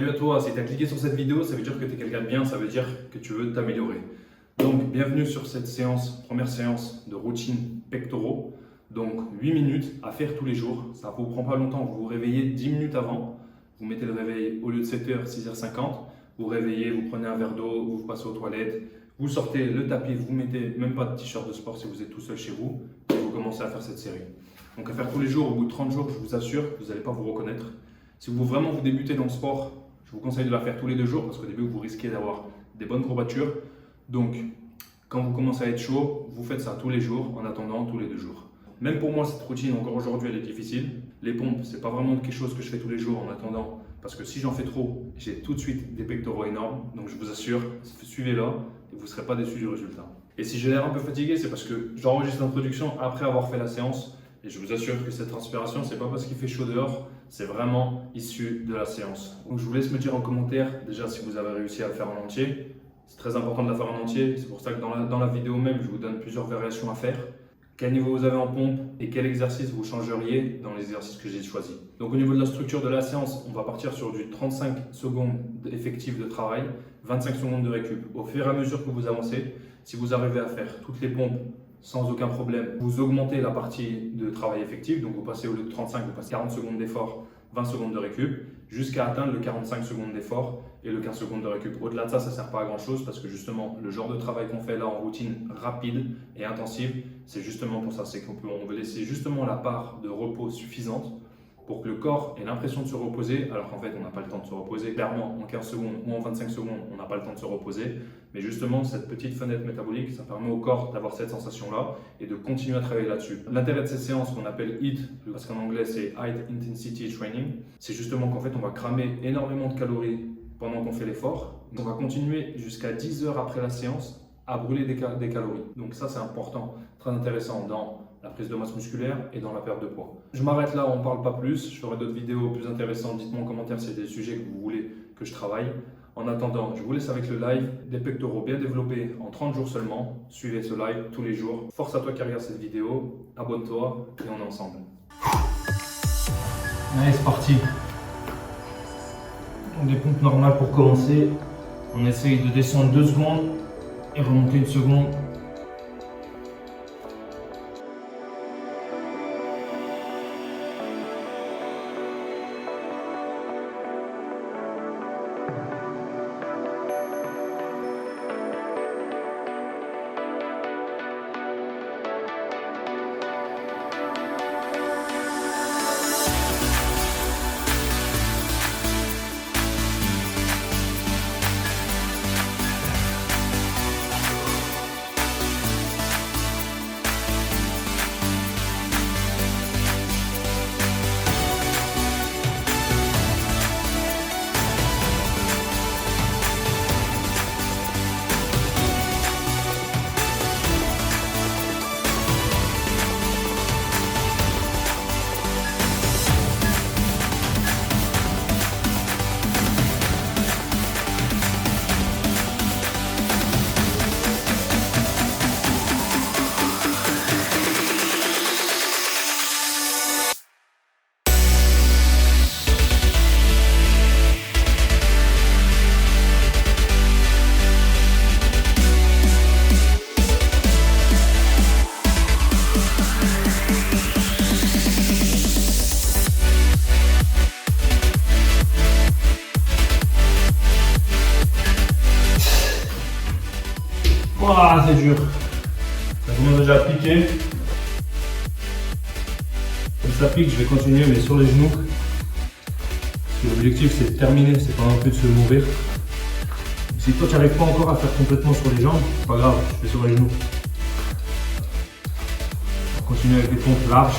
Salut à toi, si tu as cliqué sur cette vidéo, ça veut dire que tu es quelqu'un de bien, ça veut dire que tu veux t'améliorer. Donc, bienvenue sur cette séance, première séance de routine pectoraux. Donc, 8 minutes à faire tous les jours. Ça ne vous prend pas longtemps, vous vous réveillez 10 minutes avant. Vous mettez le réveil au lieu de 7h, 6h50. Vous réveillez, vous prenez un verre d'eau, vous passez aux toilettes. Vous sortez le tapis, vous mettez même pas de t-shirt de sport si vous êtes tout seul chez vous. Et vous commencez à faire cette série. Donc, à faire tous les jours, au bout de 30 jours, je vous assure, vous n'allez pas vous reconnaître. Si vous vraiment vous débutez dans le sport, je vous conseille de la faire tous les 2 jours parce qu'au début, vous risquez d'avoir des bonnes courbatures. Donc, quand vous commencez à être chaud, vous faites ça tous les jours en attendant tous les 2 jours. Même pour moi, cette routine, encore aujourd'hui, elle est difficile. Les pompes, c'est pas vraiment quelque chose que je fais tous les jours en attendant parce que si j'en fais trop, j'ai tout de suite des pectoraux énormes. Donc, je vous assure, suivez-la et vous ne serez pas déçus du résultat. Et si j'ai l'air un peu fatigué, c'est parce que j'enregistre l'introduction après avoir fait la séance. Et je vous assure que cette transpiration, c'est pas parce qu'il fait chaud dehors, c'est vraiment issu de la séance. Donc je vous laisse me dire en commentaire, déjà si vous avez réussi à le faire en entier. C'est très important de la faire en entier, c'est pour ça que dans la vidéo même, je vous donne plusieurs variations à faire. Quel niveau vous avez en pompe et quel exercice vous changeriez dans les exercices que j'ai choisis. Donc au niveau de la structure de la séance, on va partir sur du 35 secondes effectif de travail, 25 secondes de récup. Au fur et à mesure que vous avancez, si vous arrivez à faire toutes les pompes sans aucun problème, vous augmentez la partie de travail effectif, donc vous passez au lieu de 35, vous passez 40 secondes d'effort, 20 secondes de récup, jusqu'à atteindre le 45 secondes d'effort et le 15 secondes de récup. Au-delà de ça, ça ne sert pas à grand chose parce que justement, le genre de travail qu'on fait là en routine rapide et intensive, c'est justement pour ça, c'est qu'on veut laisser justement la part de repos suffisante pour que le corps ait l'impression de se reposer, alors qu'en fait, on n'a pas le temps de se reposer. Clairement, en 15 secondes ou en 25 secondes, on n'a pas le temps de se reposer. Mais justement, cette petite fenêtre métabolique, ça permet au corps d'avoir cette sensation-là et de continuer à travailler là-dessus. L'intérêt de ces séances qu'on appelle HIIT, parce qu'en anglais, c'est High Intensity Training, c'est justement qu'en fait, on va cramer énormément de calories pendant qu'on fait l'effort. On va continuer jusqu'à 10 heures après la séance à brûler des calories. Donc ça, c'est important, très intéressant dans la prise de masse musculaire et dans la perte de poids. Je m'arrête là, on ne parle pas plus. Je ferai d'autres vidéos plus intéressantes. Dites-moi en commentaire si c'est des sujets que vous voulez que je travaille. En attendant, je vous laisse avec le live des pectoraux bien développés en 30 jours seulement. Suivez ce live tous les jours. Force à toi qui regarde cette vidéo. Abonne-toi et on est ensemble. Allez, c'est parti. Donc des pompes normales pour commencer. On essaye de descendre 2 secondes et remonter 1 seconde. Ah, c'est dur. Ça commence déjà à piquer. Comme ça pique, je vais continuer, mais sur les genoux. Parce que l'objectif, c'est de terminer, c'est pas non plus de se mourir. Si toi, tu n'arrives pas encore à faire complètement sur les jambes, c'est pas grave, je fais sur les genoux. On va continuer avec des pompes larges.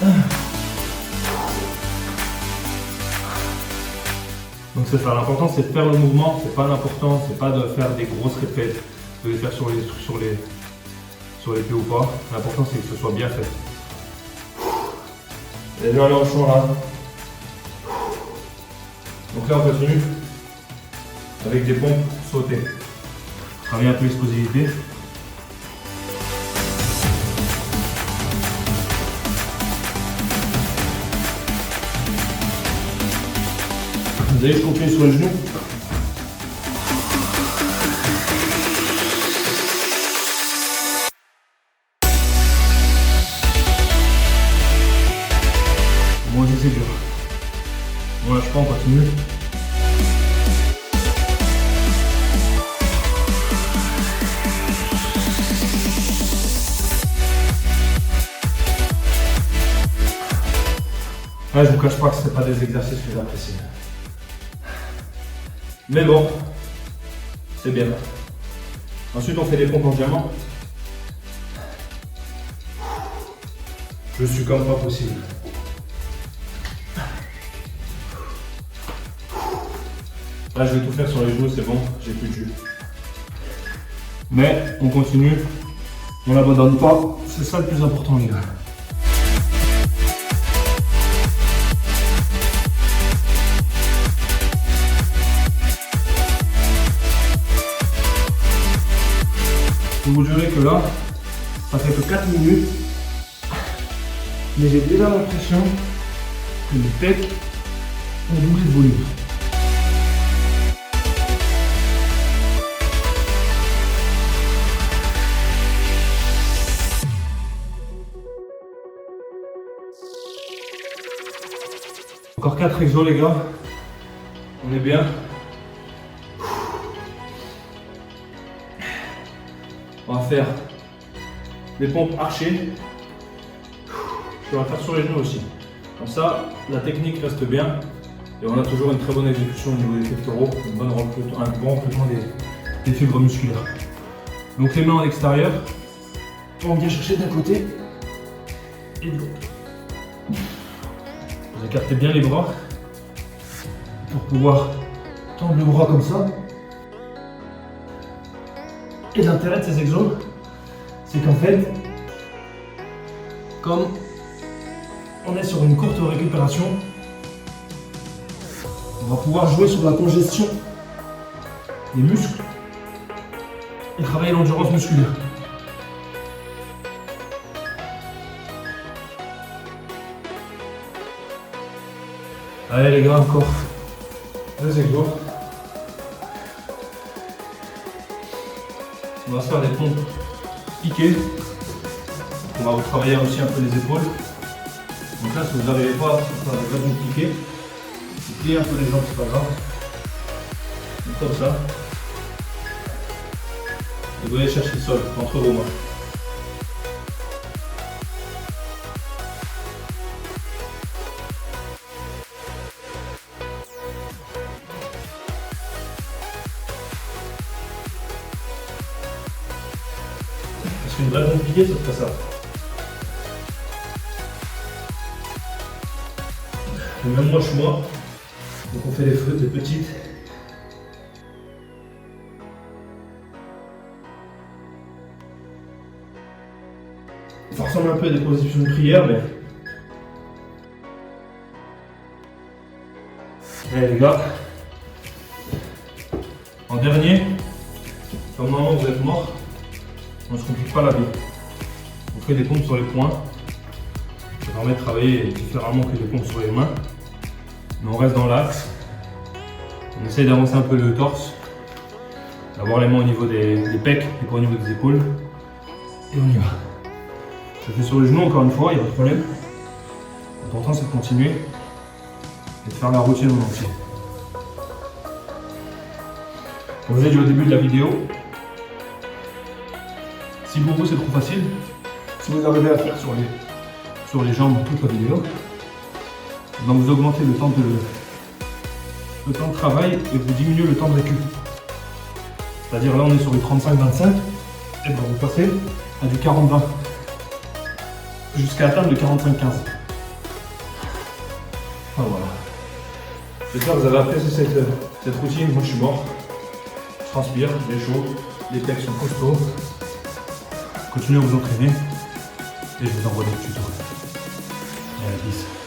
Donc c'est ça, l'important c'est de faire le mouvement, c'est pas l'important, c'est pas de faire des grosses répètes, de les faire sur les pieds ou pas. L'important c'est que ce soit bien fait. Et là, on change là. Donc là on continue avec des pompes sautées. Travailler un peu l'explosivité. Vous allez, je continue sur les genoux. Moi aussi c'est dur. On lâche pas, on continue. Là, je vous cache pas que ce n'est pas des exercices que j'apprécie. Mais bon, c'est bien. Ensuite, on fait des pompes en diamant. Je suis comme pas possible. Là, je vais tout faire sur les genoux, c'est bon, j'ai plus de jus. Mais on continue, on n'abandonne pas, c'est ça le plus important, les gars. Je peux vous jurer que là, ça fait que 4 minutes, mais j'ai déjà l'impression que les pecs ont doublé de volume. Encore 4 exos les gars, on est bien. On va faire des pompes archées. Je vais faire sur les genoux aussi. Comme ça, la technique reste bien et on a toujours une très bonne exécution au niveau des pectoraux, un bon recrutement des fibres musculaires. Donc les mains en extérieur, on vient chercher d'un côté et de l'autre. Vous écartez bien les bras pour pouvoir tendre le bras comme ça. Et l'intérêt de ces exos, c'est qu'en fait, comme on est sur une courte récupération, on va pouvoir jouer sur la congestion des muscles et travailler l'endurance musculaire. Allez les gars, encore 2 exos. On va se faire des pompes piquées. On va vous travailler aussi un peu les épaules. Donc là, si vous n'arrivez pas à faire des pompes piquées, vous pliez un peu les jambes, c'est pas grave. Donc comme ça. Et vous allez chercher le sol entre vos mains. Une vraie pompe piquée, ça ferait ça. Et même moi, je suis mort. Donc on fait des feux, des petites. Ça ressemble un peu à des positions de prière, mais... Allez les gars. En dernier, comme normalement vous êtes mort, on ne se complique pas la vie. On fait des pompes sur les poings. Ça permet de travailler différemment que des pompes sur les mains. Mais on reste dans l'axe. On essaye d'avancer un peu le torse. D'avoir les mains au niveau des pecs et pas au niveau des épaules. Et on y va. Je fais sur les genoux encore une fois, il n'y a pas de problème. L'important c'est de continuer et de faire la routine en entier. Comme je vous ai dit au début de la vidéo, si pour vous c'est trop facile, si vous arrivez à faire sur les jambes toute la vidéo, donc vous augmentez le temps de travail et vous diminuez le temps de récup. C'est-à-dire là on est sur du 35-25 et ben vous passez à du 40-20 jusqu'à atteindre le 45-15. Ah, voilà. J'espère que vous avez apprécié cette routine. Moi je suis mort. Je transpire, j'ai chaud. Les pecs sont costauds. Continuez à vous entraîner. Et je vous envoie des tutos. Allez, 10.